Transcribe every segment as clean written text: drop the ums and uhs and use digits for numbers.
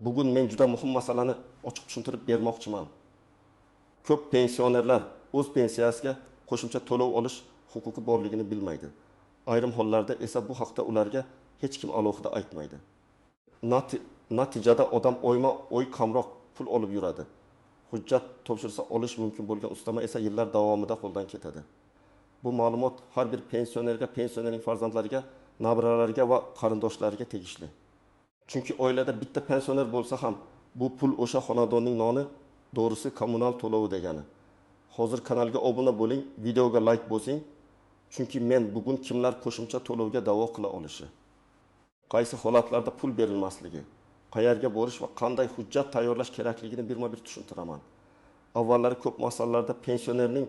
Bugun men juda muhim masalani ochiq tushuntirib bermoqchiman. Ko'p pensionerlar o'z pensiyasiga qo'shimcha to'lov olish huquqi borligini bilmaydi. Ayrim hollarda esa bu haqda ularga hech kim alohida aytmaydi. Natijada odam o'y kamroq pul olib yuradi. Hujjat topshirsa olish mumkin bo'lgan ustama esa yillar davomida qo'ldan ketadi. Bu ma'lumot har bir pensionerning farzandlariga, nabiralariga va qarindoshlariga tegishli. Chunki oilada bitta pensioner bo'lsa ham, bu pul o'sha xonadonning noni, doğrusu kommunal to'lovi degani. Hozir kanalga obuna bo'ling, videoga like bosing. Chunki men bugun kimlar qo'shimcha to'lovga da'vo qila olishi, qaysi holatlarda pul berilmasligi, qayerga borish va qanday hujjat tayyorlash kerakligini birma-bir tushuntiraman. Avvallari ko'p masalalarda pensionerning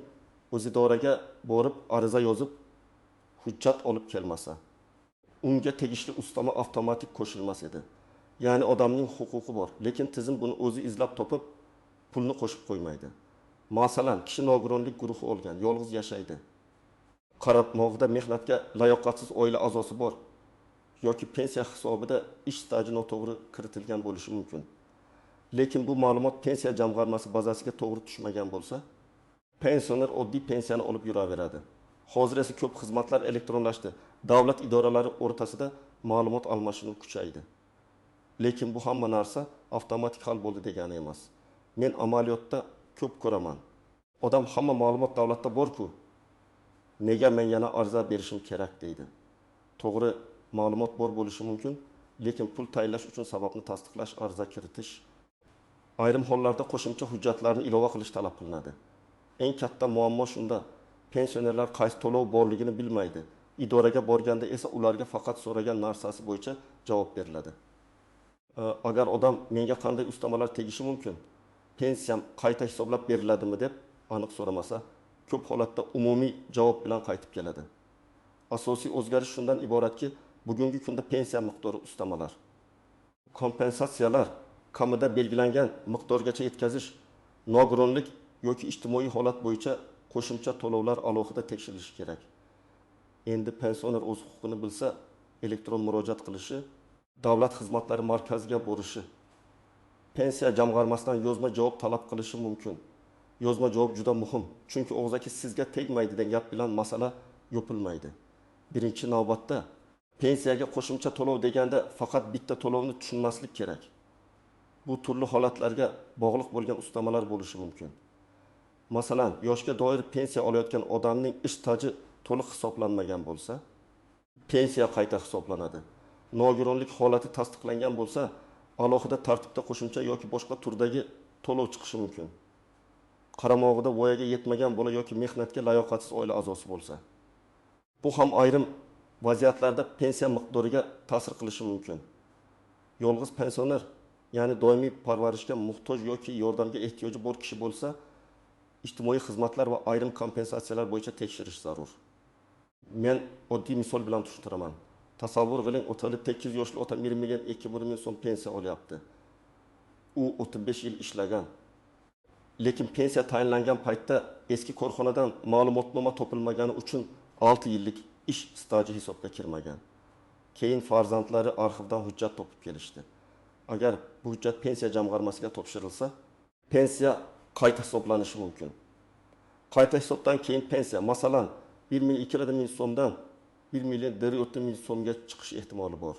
o'z idoraga borib ariza yozib, hujjat olib kelmasa, unga tegishli ustama avtomatik qo'shilmas edi. Ya'ni odamning huquqi bor, lekin tizim buni o'zi izlab topib, pulni qo'shib qo'ymaydi. Masalan, kishi nogironlik guruhi olgan, yolg'iz yashaydi. Qaramog'ida mehnatga layoqatsiz oila a'zosi bor yoki pensiya hisobida ish staji noto'g'ri kiritilgan bo'lishi mumkin. Lekin bu ma'lumot pensiya jamg'armasi bazasiga to'g'ri tushmagan bo'lsa, pensioner oddiy pensiyani olib yuraveradi. Hozir esa ko'p xizmatlar elektronlashdi. Davlat idoralari o'rtasida ma'lumot almashinuv kuchaydi. Lekin bu hamma narsa avtomatik hal bo'ldi degani emas. Men amaliyotda ko'p ko'raman. Odam hamma ma'lumot davlatda bor-ku, nega men yana ariza berishim kerak deydi. To'g'ri, ma'lumot bor bo'lishi mumkin, lekin pul tayinlash uchun sababni tasdiqlash, ariza kiritish, ayrim hollarda qo'shimcha hujjatlarni ilova qilish talab qilinadi. Eng katta muammo shunda, pensionerlar qaysi to'lov borligini bilmaydi. Idoraga borganda esa ularga faqat so'ragan narsasi bo'yicha javob beriladi. Agar odam menga qanday ustamalar tegishi mumkin, pensiyam qayta hisoblab beriladimi deb aniq so'ramasa, ko'p holatda umumiy javob bilan qaytib keladi. Asosiy o'zgarish shundan iboratki, bugungi kunda pensiya miqdori ustamalar, kompensatsiyalar kamida belgilangan miqdorgacha yetkazish, nogironlik yoki ijtimoiy holat bo'yicha qo'shimcha to'lovlar alohida tekshirilishi kerak. Endi pensioner o'z huquqini bilsa, elektron murojaat qilishi, davlat xizmatlari markaziga borishi, pensiya jamg'armasidan yozma javob talab qilishi mumkin. Yozma javob juda muhim, chunki og'zaki sizga tegmaydi degan gap bilan masala yopilmaydi. Birinchi navbatda pensiyaga qo'shimcha to'lov deganda faqat bitta to'lovni tushunmaslik kerak. Bu turli holatlarga bog'liq bo'lgan ustamalar bo'lishi mumkin. Masalan, yoshga doir pensiya olayotgan odamning ish staji to'liq hisoblanmagan bo'lsa, pensiya qayta hisoblanadi. Nogironlik holati tasdiqlangan bo'lsa, alohida tartibda qo'shimcha yoki boshqa turdagi to'lov chiqishi mumkin. Qaramog'ida voyaga yetmagan bola yoki mehnatga layoqatsiz oila a'zosi bo'lsa, bu ham ayrim vaziyatlarda pensiya miqdoriga ta'sir qilishi mumkin. Yolg'iz pensioner, ya'ni doimiy parvarishga muhtoj yoki yordamga ehtiyoji bor kishi bo'lsa, ijtimoiy xizmatlar va ayrim kompensatsiyalar bo'yicha tekshirish zarur. Men oddiy misol bilan tushuntiraman. Tasavvur qiling, 38 yoshli ota 1,2 million so'm pensiya olyapti. U 35 yil ishlagan. Lekin pensiya tayinlangan paytda eski korxonadan ma'lumotnoma topilmagani uchun 6 yillik ish staji hisobga kirmagan. Keyin farzandlari arxivdan hujjat topib kelishdi. Agar bu hujjat pensiya jamg'armasiga topshirilsa, pensiya qayta hisoblanishi mumkin. Qayta hisobdan keyin pensiya, masalan, 1,2 million so'mdan 1,4 million so'mga chiqish ehtimoli bor.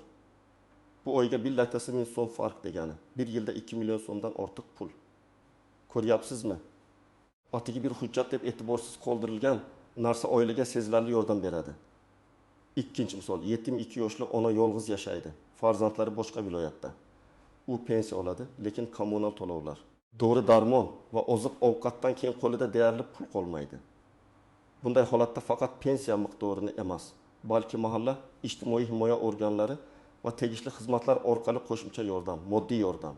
Bu oyga 1,8 million so'm farq degani. 1 yilda 2 million so'mdan ortiq pul. Ko'ryapsizmi? Atigi bir hujjat deb e'tiborsiz qoldirilgan narsa oilaga sezilarli yordam beradi. Ikkinchi misol, yetim 2 yoshli ona yolg'iz yashaydi. Farzandlari boshqa viloyatda. U pensiya oladi, lekin kommunal to'lovlar, dori darmon va oziq-ovqatdan keyin qo'lida deyarli pul qolmaydi. Bunday holatda faqat pensiya miqdorini emas, balki mahalla ijtimoiy himoya organlari va tegishli xizmatlar orqali qo'shimcha yordam, moddiy yordam,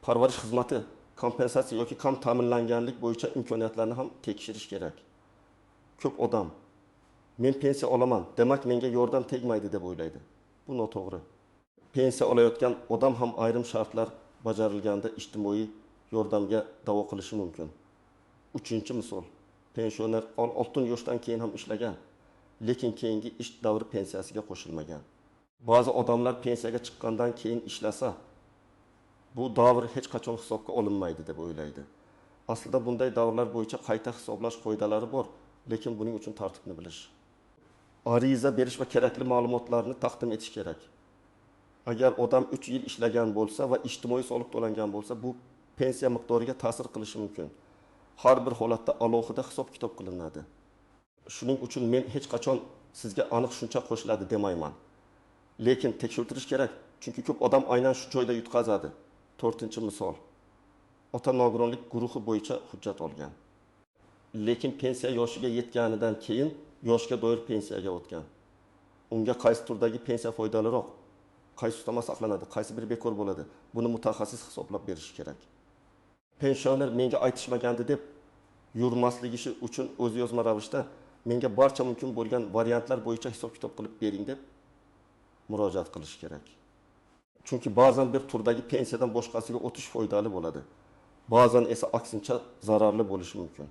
parvarish xizmati, kompensatsiya yoki kam ta'minlanganlik bo'yicha imkoniyatlarni ham tekshirish kerak. Ko'p odam men pensiya olaman, demak menga yordam tegmaydi deb o'ylaydi. Bu noto'g'ri. Pensiya olayotgan odam ham ayrim shartlar bajarilganda ijtimoiy yordamga da'vo qilishi mumkin. Uchinchi misol, pensioner 6 yoshdan keyin ham ishlagan, lekin keyingi ish davri pensiyasiga qo'shilmagan. Ba'zi odamlar pensiyaga chiqqandan keyin ishlasa, Bu davr hech qachon hisobga olinmaydi deb o'ylaydi. Aslida bunday davrlar bo'yicha qayta hisoblash qoidalari bor, lekin buning uchun tartibni bilish. Ariza berish va kerakli ma'lumotlarni taqdim etish kerak. Agar odam 3 yil ishlagan bo'lsa va ijtimoiy soliq to'langan bo'lsa, bu pensiya miqdoriga ta'sir qilishi mumkin. Har bir holatda alohida hisob-kitob qilinadi. Shuning uchun men hech qachon sizga aniq shuncha qo'shiladi demayman. Lekin tekshirtirish kerak, chunki ko'p odam aynan shu joyda yutqazadi. 4-misol. Ota nogironlik guruhi bo'yicha hujjat olgan. Lekin pensiya yoshiga yetganidan keyin yoshga doir pensiyaga o'tgan. Unga qaysi turdagi pensiya foydaliroq, qaysi ustama saqlanadi, qaysi biri bekor bo'ladi, buni mutaxassis hisoblab berishi kerak. Pensioner menga aytishmagandi deb yurmasligi uchun o'zi yozma ravishda menga barcha mumkin bo'lgan variantlar bo'yicha hisob-kitob qilib bering deb murojaat qilish kerak. Chunki ba'zan bir turdagi pensiyadan boshqasiga o'tish foydali bo'ladi. Ba'zan esa aksincha zararli bo'lishi mumkin.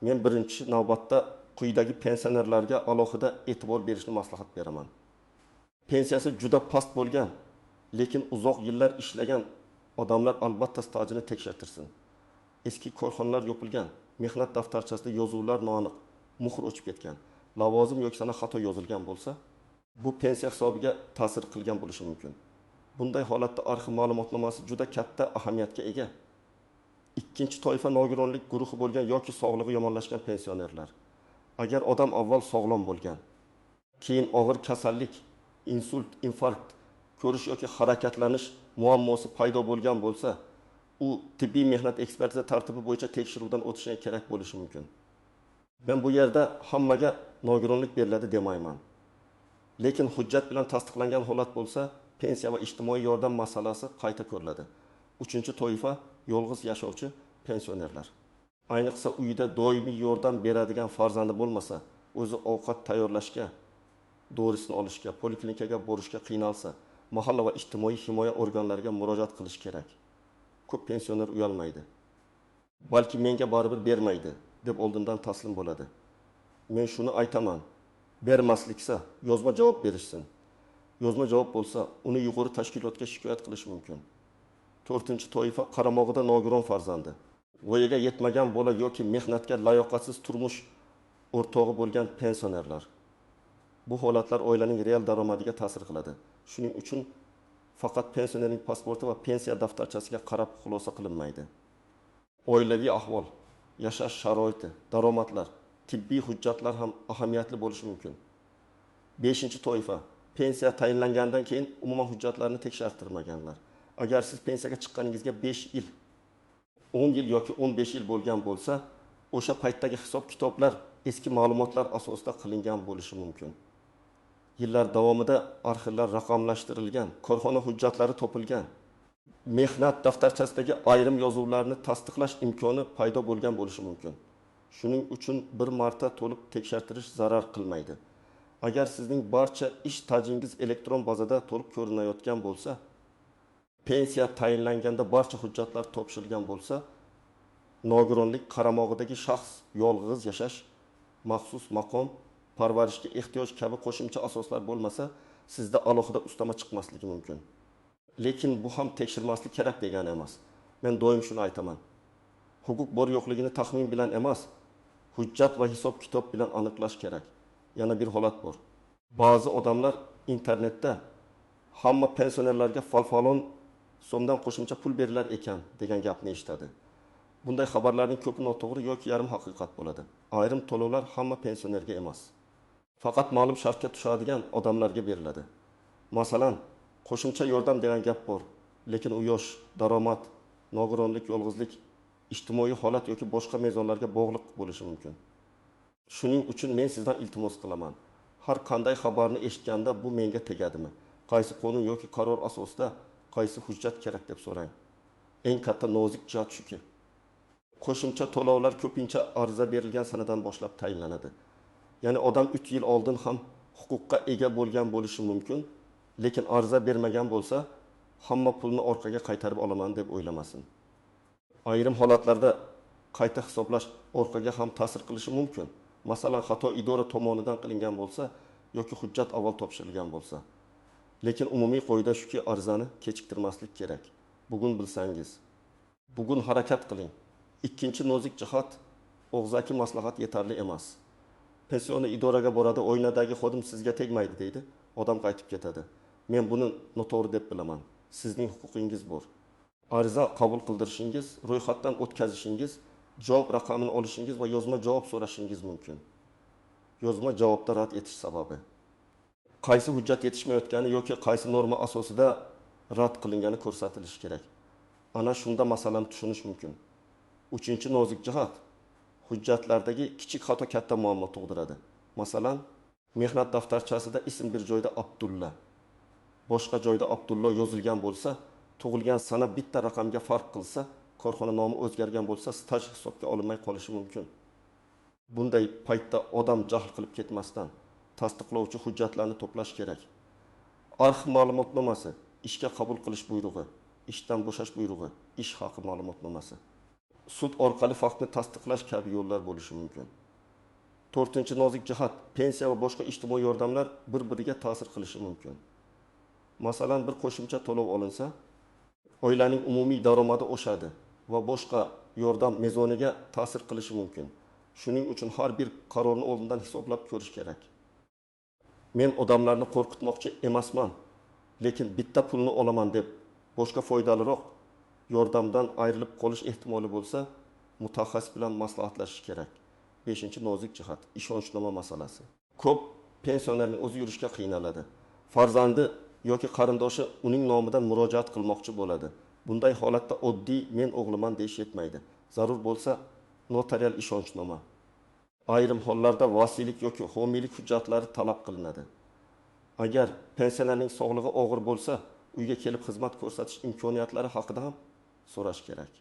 Men birinchi navbatda quyidagi pensionerlarga alohida e'tibor berishni maslahat beraman. Pensiyasi juda past bo'lgan, lekin uzoq yillar ishlagan odamlar albatta stajini tekshirtirsin. Eski korxonalar yopilgan, mehnat daftarchasida yozuvlar noaniq, muhr o'chib ketgan, lavozim yoki sana xato yozilgan bo'lsa, bu pensiya hisobiga ta'sir qilgan bo'lishi mumkin. Bunday holatda arxiv ma'lumotnomasi juda katta ahamiyatga ega. Ikkinchi toifa nogironlik guruhi bo'lgan yoki sog'lig'i yomonlashgan pensionerlar. Agar odam avval sog'lom bo'lgan, keyin og'ir kasallik, insult, infarkt, ko'rish yoki harakatlanish muammosi paydo bo'lgan bo'lsa, u tibbiy mehnat ekspertiza tartibi bo'yicha tekshiruvdan o'tishi kerak bo'lishi mumkin. Men bu yerda hammaga nogironlik beriladi demayman. Lekin hujjat bilan tasdiqlangan holat bo'lsa, pensiya va ijtimoiy yordam masalasi qayta ko'riladi. Uchinchi toifa yolg'iz yashovchi pensionerlar. Ayniqsa uyida doimiy yordam beradigan farzandi bo'lmasa, o'zi ovqat tayyorlashga, dorisini olishga, poliklinikaga borishga qiynalsa, mahalla va ijtimoiy himoya organlariga murojaat qilish kerak. Ko'p pensioner uyalmaydi. Balki menga baribir bermaydi deb oldindan taslim bo'ladi. Men shuni aytaman. Bermasliksa yozma javob berishsin. Yozma javob bo'lsa, uni yuqori tashkilotga shikoyat qilish mumkin. 4-toifa qaramog'ida nogiron farzandi. Voyaga yetmagan bola yoki mehnatga layoqatsiz turmush o'rtog'i bo'lgan pensionerlar. Bu holatlar oilaning real daromadiga ta'sir qiladi. Shuning uchun faqat pensionerning pasporti va pensiya daftarchasiga qarab xulosa qilinmaydi. Oilaviy ahvol, yashash sharoiti, daromadlar, tibbiy hujjatlar ham ahamiyatli bo'lishi mumkin. 5-toifa pensiya tayinlangandan keyin umuman hujjatlarni tekshirtirmaganlar. Agar siz pensiyaga chiqqaningizga 5 yil, 10 yil yoki 15 yil bo'lgan bo'lsa, o'sha paytdagi hisob-kitoblar eski ma'lumotlar asosida qilingan bo'lishi mumkin. Yillar davomida arxivlar raqamlashtirilgan, korxona hujjatlari topilgan, mehnat daftarchasidagi ayrim yozuvlarni tasdiqlash imkoni paydo bo'lgan bo'lishi mumkin. Shuning uchun bir marta to'liq tekshirtirish zarar qilmaydi. Agar sizning barcha ish tajingiz elektron bazada to'liq ko'rinayotgan bo'lsa, pensiya tayinlanganda barcha hujjatlar topshirilgan bo'lsa, nogironlik qaramog'idagi shaxs yolg'iz yashash, maxsus maqom, parvarishga ehtiyoj kabi qo'shimcha asoslar bo'lmasa, sizda alohida ustama chiqmasligi mumkin. Lekin bu ham tekshirmaslik kerak degani emas. Men doim shuni aytaman. Huquq bor yo'qligini taxmin bilan emas, hujjat va hisob-kitob bilan aniqlash kerak. Yana bir holat bor. Ba'zi odamlar internetda hamma pensionerlarga falon so'mdan qo'shimcha pul berilar ekan degan gapni eshitadi. Bunday xabarlarning ko'pi noto'g'ri yoki yarim haqiqat bo'ladi. Ayrim to'lovlar hamma pensionerga emas, faqat ma'lum shartga tushadigan odamlarga beriladi. Masalan, qo'shimcha yordam degan gap bor, lekin u yosh, daromad, nogironlik, yolg'izlik, ijtimoiy holat yoki boshqa mezonlarga bog'liq bo'lishi mumkin. Shuning uchun men sizdan iltimos qilaman. Har qanday xabarni eshitganda bu menga tegadimi? Qaysi qonun yoki qaror asosida qaysi hujjat kerak deb so'rang. Eng katta nozik jihat shuki, qo'shimcha to'lovlar ko'pincha ariza berilgan sanadan boshlab tayinlanadi. Ya'ni odam 3 yil oldin ham huquqqa ega bo'lgan bo'lishi mumkin, lekin ariza bermagan bo'lsa, hamma pulni orqaga qaytarib olaman deb o'ylamasin. Ayrim holatlarda qayta hisoblash orqaga ham ta'sir qilishi mumkin. Masalan, xato idora tomonidan qilingan bo'lsa yoki hujjat avval topshirilgan bo'lsa. Lekin umumiy qoida shuki, arizani kechiktirmaslik kerak. bugun bilsangiz. Bugun harakat qiling. Ikkinchi nozik jihat, og'zaki maslahat yetarli emas. Pensioniy idoraga boradi, oynadagi xodim sizga tegmaydi deydi. Odam qaytib ketadi. Men buni noto'g'ri deb bilaman. Sizning huquqingiz bor. Ariza qabul qildirishingiz, ro'yxatdan o'tkazishingiz, javob raqamini olishingiz va yozma javob so'rashingiz mumkin. Yozma javobda rad etish sababi. Qaysi hujjat yetishmayotgani yoki qaysi norma asosida rad qilingani ko'rsatilishi kerak. Ana shunda masalani tushunish mumkin. Uchinchi nozik jihat, hujjatlardagi kichik xato katta muammo tug'diradi. Masalan, mehnat daftarchasida ism bir joyda Abdulla, boshqa joyda Abdullo yozilgan bo'lsa, tug'ilgan sana bitta raqamga farq qilsa, korxona nomi o'zgargan bo'lsa, staj hisobga olinmay qolishi mumkin. Bunday paytda odam jahl qilib ketmasdan tasdiqlovchi hujjatlarni to'plash kerak. Arxiv ma'lumotnomasi, ishga qabul qilish buyrug'i, ishdan bo'shash buyrug'i, ish haqi ma'lumotnomasi. Sud orqali faktni tasdiqlash kabi yo'llar bo'lishi mumkin. 4-nozik jihat, pensiya va boshqa ijtimoiy yordamlar bir-biriga ta'sir qilishi mumkin. Masalan, bir qo'shimcha to'lov olinsa, oilaning umumiy daromadi oshadi va boshqa yordam mezoniga ta'sir qilishi mumkin. Shuning uchun har bir qarorni oldindan hisoblab ko'rish kerak. Men odamlarni qo'rqitmoqchi emasman, lekin bitta pulni olaman deb boshqa foydaliroq yordamdan ayrilib qolish ehtimoli bo'lsa, mutaxassis bilan maslahatlashish kerak. 5-nozik jihat, ishonchnoma masalasi. Ko'p pensionerning o'zi yurishga qiynaladi. Farzandi yoki qarindoshi uning nomidan murojaat qilmoqchi bo'ladi. Bunday holatda oddiy men o'g'liman deyish yetmaydi. Zarur bo'lsa notarial ishonchnoma. Ayrim hollarda vasiylik yoki homiylik hujjatlari talab qilinadi. Agar pensionerning sog'lig'i og'ir bo'lsa, uyga kelib xizmat ko'rsatish imkoniyatlari haqida ham so'rash kerak.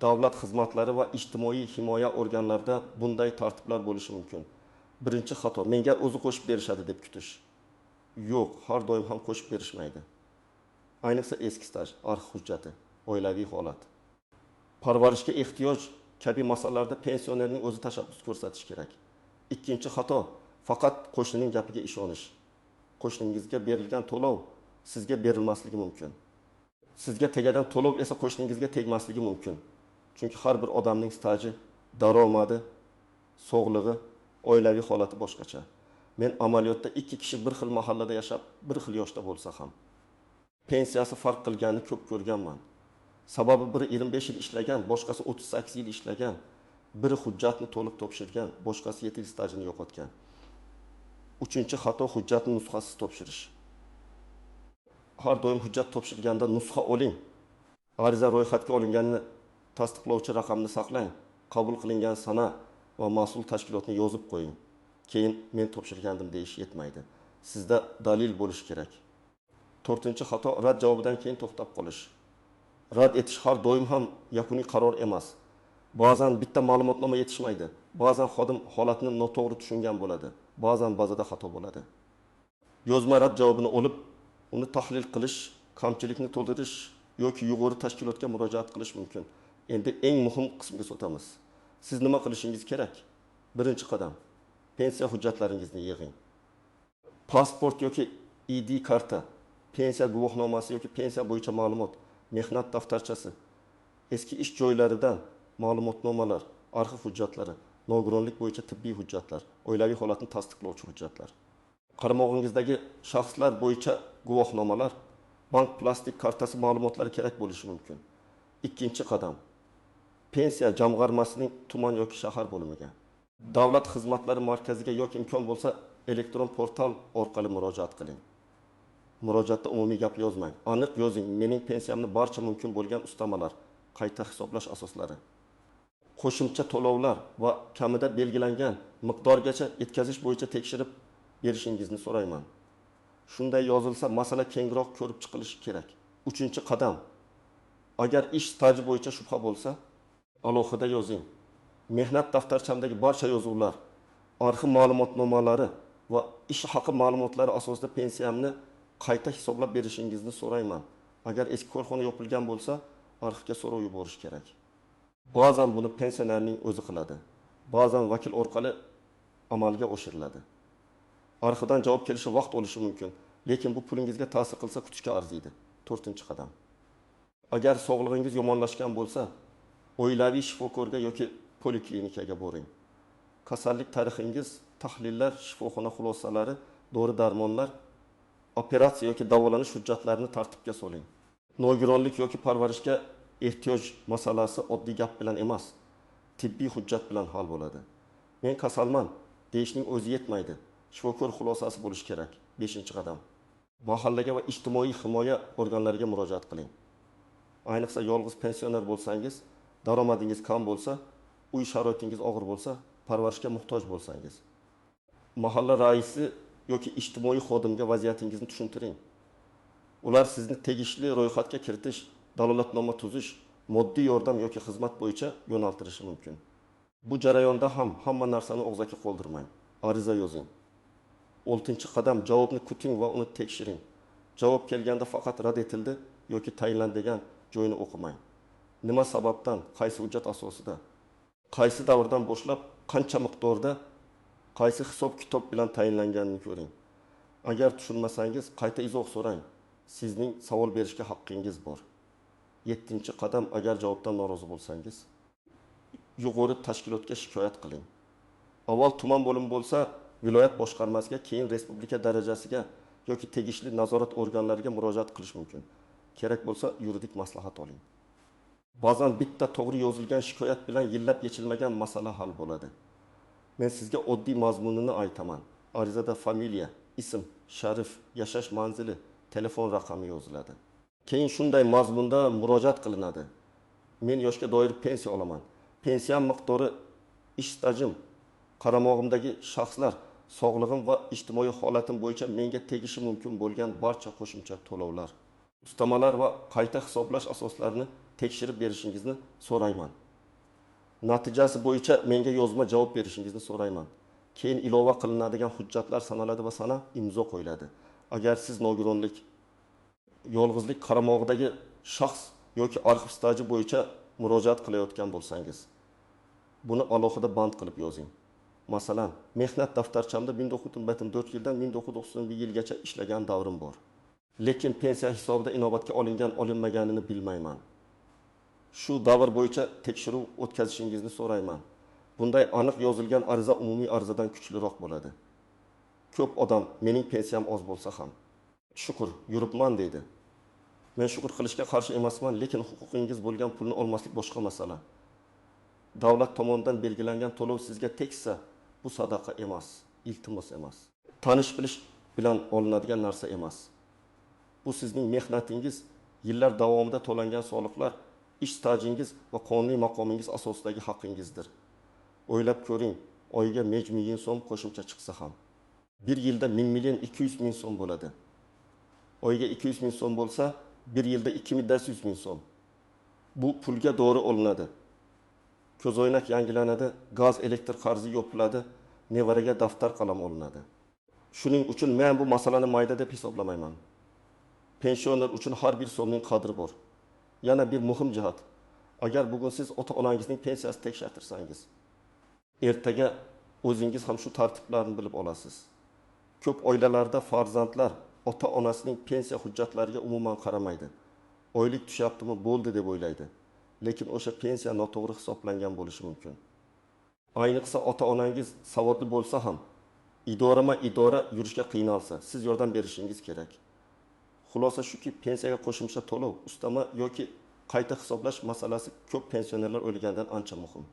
Davlat xizmatlari va ijtimoiy himoya organlarida bunday tartiblar bo'lishi mumkin. Birinchi xato, menga o'zi qo'shib berishadi deb kutish. Yo'q, har doim ham qo'shib berishmaydi. Ayniqsa eski staj, arxiv hujjati, oilaviy holat. Parvarishga ehtiyoj kabi masalalarda pensionerning o'zi tashabbus ko'rsatish kerak. Ikkinchi xato, faqat qo'shnining gapiga ishonish. Qo'shningizga berilgan to'lov sizga berilmasligi mumkin. Sizga tegadan to'lov esa qo'shningizga tegmasligi mumkin. Chunki har bir odamning staji, daromadi, sog'lig'i, oilaviy holati boshqacha. Men amaliyotda ikki kishi bir xil mahallada yashab, bir xil yoshda bo'lsa ham pensiyasi farq qilganini ko'p ko'rganman. Sababi biri 25 yil ishlagan, boshqasi 38 yil ishlagan, biri hujjatni to'liq topshirgan, boshqasi 7 yil stajini yo'qotgan. Uchinchi xato, hujjatni nusxasiz topshirish. Har doim hujjat topshirganda nusxa oling. Ariza ro'yxatga olinganini tasdiqlovchi raqamni saqlang. Qabul qilingan sana va mas'ul tashkilotni yozib qo'ying. Keyin men topshirgandim deyish yetmaydi. Sizda dalil bo'lishi kerak. 4-xato, rad javobidan keyin to'xtab qolish. Rad etish har doim ham yakuniy qaror emas. Ba'zan bitta ma'lumotnoma yetishmaydi. Ba'zan xodim holatni noto'g'ri tushungan bo'ladi. Ba'zan ba'zida xato bo'ladi. Yozma rad javobini olib, uni tahlil qilish, kamchilikni to'ldirish yoki yuqori tashkilotga murojaat qilish mumkin. Endi eng muhim qismga o'tamiz. Siz nima qilishingiz kerak? Birinchi qadam, pensiya hujjatlaringizni yig'ing. Pasport yoki ID karta, pensiya guvohnomasi yoki pensiya bo'yicha ma'lumot, mehnat daftarchasi, eski ish joylaridan ma'lumotnomalar, arxiv hujjatlari, nogironlik bo'yicha tibbiy hujjatlar, oilaviy holatni tasdiqlovchi hujjatlar. Qaramog'ingizdagi shaxslar bo'yicha guvohnomalar, bank plastik kartasi ma'lumotlari kerak bo'lishi mumkin. Ikkinchi qadam, pensiya jamg'armasining tuman yoki shahar bo'limiga, davlat xizmatlari markaziga yoki imkon bo'lsa elektron portal orqali murojaat qiling. Murojaatda umumiy gap yozmang. Aniq yozing, mening pensiyamni barcha mumkin bo'lgan ustamalar, qayta hisoblash asoslari, qo'shimcha to'lovlar va kamida belgilangan miqdorgacha yetkazish bo'yicha tekshirib berishingizni so'rayman. Shunday yozilsa, masala kengroq ko'rib chiqilishi kerak. 3-qadam. Agar ish staji bo'yicha shubha bo'lsa, alohida yozing. Mehnat daftarchamdagi barcha yozuvlar, arxiv ma'lumotnomalari va ish haqi ma'lumotlari asosida pensiyamni qayta hisoblab berishingizni so'rayman. Agar eski korxona yopilgan bo'lsa, arxivga so'rov yuborish kerak. Ba'zan buni pensionerning o'zi qiladi. Ba'zan vakil orqali amalga oshiriladi. Arxivdan javob kelishi vaqt olishi mumkin, lekin bu pulingizga ta'sir qilsa kutishga arziydi. 4-qadam. Agar sog'lig'ingiz yomonlashgan bo'lsa, oilaviy shifokorga yoki poliklinikaga boring. Kasallik tarixingiz, tahlillar, shifoxona xulosalari, dori-darmonlar, operatsiya yoki davolanish hujjatlarini tartibga soling. Nogironlik yoki parvarishga ehtiyoj masalasi oddiy gap bilan emas, tibbiy hujjat bilan hal bo'ladi. Men kasalman deyishning o'zi yetmaydi. Shifokor xulosasi bo'lishi kerak. 5-qadam. Mahallaga va ijtimoiy himoya organlariga murojaat qiling. Ayniqsa yolg'iz pensioner bo'lsangiz, daromadingiz kam bo'lsa, uy sharoitingiz og'ir bo'lsa, parvarishga muhtoj bo'lsangiz. Mahalla raisi yoki ijtimoiy xodimga vaziyatingizni tushuntiring. Ular sizni tegishli ro'yxatga kiritish, dalolatnoma tuzish, moddiy yordam yoki xizmat bo'yicha yo'naltirishi mumkin. Bu jarayonda ham hamma narsani og'zaki qoldirmang. Ariza yozing. 6-qadam javobni kuting va uni tekshiring. Javob kelganda faqat rad etildi yoki tayinlandi degan joyini o'qimang. Nima sababdan, qaysi hujjat asosida, qaysi davrdan boshlab, qancha miqdorda, qaysi hisob-kitob bilan tayinlanganini ko'ring. Agar tushunmasangiz, qayta izoh so'rang. Sizning savol berishga haqqingiz bor. 7-qadam, agar javobdan norozi bo'lsangiz, yuqori tashkilotga shikoyat qiling. Avval tuman bo'limi bo'lsa, viloyat boshqarmasiga, keyin respublika darajasiga yoki tegishli nazorat organlariga murojaat qilish mumkin. Kerak bo'lsa, yuridik maslahat oling. Ba'zan bitta to'g'ri yozilgan shikoyat bilan yillab yechilmagan masala hal bo'ladi. Men sizga oddiy mazmunini aytaman. Arizada familiya, ism, sharif, yashash manzili, telefon raqami yoziladi. Keyin shunday mazmunda murojaat qilinadi. Men yoshga doir pensiya olaman. Pensiya miqdori, ish stajim, qaramog'imdagi shaxslar, sog'lig'im va ijtimoiy holatim bo'yicha menga tegishi mumkin bo'lgan barcha qo'shimcha to'lovlar, ustamalar va qayta hisoblash asoslarini tekshirib berishingizni so'rayman. Natijasi bo'yicha menga yozma javob berishingizni so'rayman. Keyin ilova qilinadigan hujjatlar sanaladi va sana imzo qo'yiladi. Agar siz nogironlik, yolg'izlik qaramog'idagi shaxs yoki arxiv staji bo'yicha murojaat qilayotgan bo'lsangiz, buni alohida band qilib yozing. Masalan, mehnat daftarchamda 1994 yildan 1991 yilgacha ishlagan davrim bor. Lekin pensiya hisobida inobatga olinmaganini bilmayman. Shu davr bo'yicha tekshiruv o'tkazishingizni so'rayman. Bunday aniq yozilgan ariza umumiy arizadan kuchliroq bo'ladi. Ko'p odam mening pensiyam oz bo'lsa ham, shukur, yuribman deydi. Men shukur qilishga qarshi emasman, lekin huquqingiz bo'lgan pulni olmaslik boshqa masala. Davlat tomonidan belgilangan to'lov sizga tegsa, bu sadaqa emas, iltimos emas. Tanish-bilish bilan olinadigan narsa emas. Bu sizning mehnatingiz, yillar davomida to'langan soliqlar, ish stajingiz va qonuniy maqomingiz asosidagi haqqingizdir. O'ylab ko'ring, oyiga 1 million so'm qo'shimcha chiqsa ham, bir yilda 1 million 200 ming so'm bo'ladi. Oyiga 200 ming so'm bo'lsa, bir yilda 200 ming so'm. Bu pulga doğru olinadi. Ko'zoynak yangilanadi, gaz, elektr qarzi yopiladi, nevaraga daftar qalam olinadi. Shuning uchun men bu masalani mayda deb hisoblamayman. Pensioner uchun har bir so'mning qadri bor. Yana bir muhim jihat. Agar bugun siz ota-onangizning pensiyasini tekshirtirsangiz, ertaga o'zingiz ham shu tartiblarni bilib olasiz. Ko'p oilalarda farzandlar ota-onasining pensiya hujjatlariga umuman qaramaydi. Oylik tushyaptimi, bo'ldi deb o'ylaydi. Lekin o'sha pensiya noto'g'ri hisoblangan bo'lishi mumkin. Ayniqsa ota-onangiz savodli bo'lsa ham, idora yurishga qiynalsa, siz yordam berishingiz kerak. Xulosa shuki, pensiyaga qo'shimcha to'lov, ustama yoki qayta hisoblash masalasi ko'p pensionerlar o'ylagandan ancha muhim.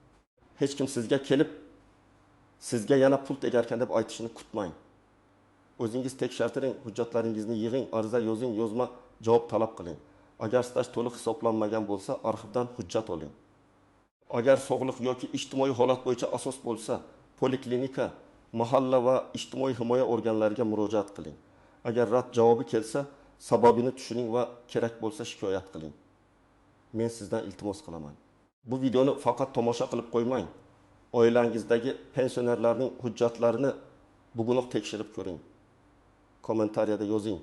Hech kim sizga kelib, sizga yana pul tegarkan deb aytishini kutmang. O'zingiz tekshirtiring, hujjatlaringizni yig'ing, ariza yozing, yozma javob talab qiling. Agar staj to'liq hisoblanmagan bo'lsa, arxivdan hujjat oling. Agar sog'liq yoki ijtimoiy holat bo'yicha asos bo'lsa, poliklinika, mahalla va ijtimoiy himoya organlariga murojaat qiling. Agar rad javobi kelsa, sababini tushuning va kerak bo'lsa shikoyat qiling. Men sizdan iltimos qilaman. Bu videoni faqat tomosha qilib qo'ymang. Oilangizdagi pensionerlarning hujjatlarini bugunoq tekshirib ko'ring. Kommentariyada yozing.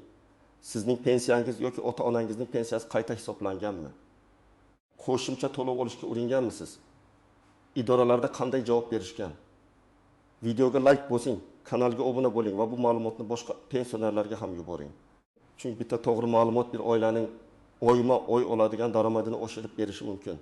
Sizning pensiyangiz yoki ota-onangizning pensiyasi qayta hisoblanganmi? Qo'shimcha to'lov olishga uringanmisiz? Idoralarda qanday javob berishgan? Videoga like bosing, kanalga obuna bo'ling va bu ma'lumotni boshqa pensionerlarga ham yuboring. Chunki bitta to'g'ri ma'lumot bir oilaning oyma oy oladigan daromadini oshirib berishi mumkin.